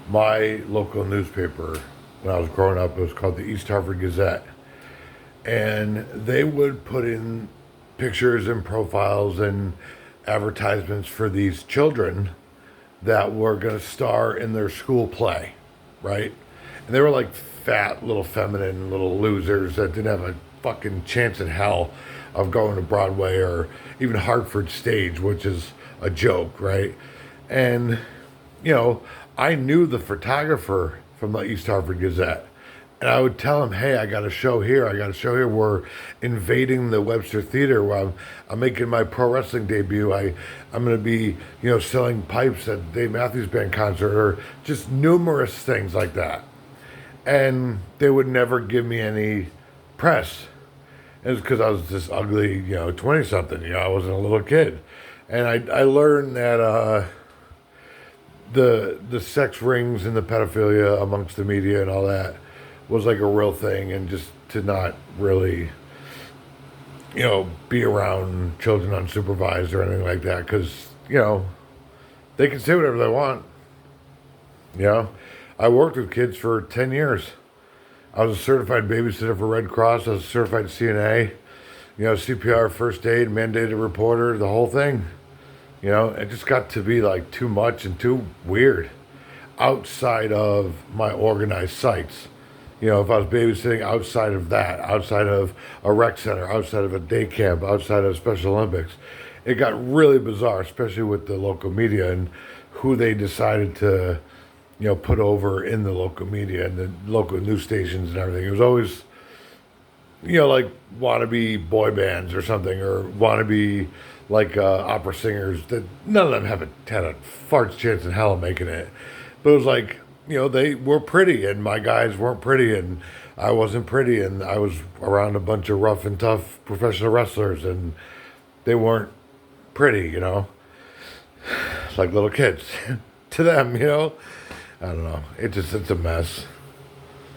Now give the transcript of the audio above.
my local newspaper when I was growing up. It was called the East Hartford Gazette, and they would put in pictures and profiles and advertisements for these children that were going to star in their school play, right? And they were like fat, little feminine, little losers that didn't have a fucking chance in hell of going to Broadway or even Hartford stage, which is a joke, right? And, you know, I knew the photographer from the East Hartford Gazette. And I would tell him, hey, I got a show here. I got a show here. We're invading the Webster Theater where I'm making my pro wrestling debut. I'm going to be, selling pipes at Dave Matthews Band concert or just numerous things like that. And they would never give me any press. And it's because I was this ugly, 20 something. I wasn't a little kid. And I learned that the sex rings and the pedophilia amongst the media and all that was like a real thing, and just to not really, be around children unsupervised or anything like that, because they can say whatever they want. I worked with kids for 10 years. I was a certified babysitter for Red Cross. I was a certified CNA, CPR, first aid, mandated reporter, the whole thing. It just got to be like too much and too weird outside of my organized sites. If I was babysitting outside of that, outside of a rec center, outside of a day camp, outside of Special Olympics, it got really bizarre, especially with the local media and who they decided to, put over in the local media and the local news stations and everything. It was always, like wannabe boy bands or something, or wannabe like opera singers that none of them had a fart's chance in hell of making it. But it was like, they were pretty, and my guys weren't pretty, and I wasn't pretty, and I was around a bunch of rough and tough professional wrestlers, and they weren't pretty, like little kids to them. I don't know. It's a mess.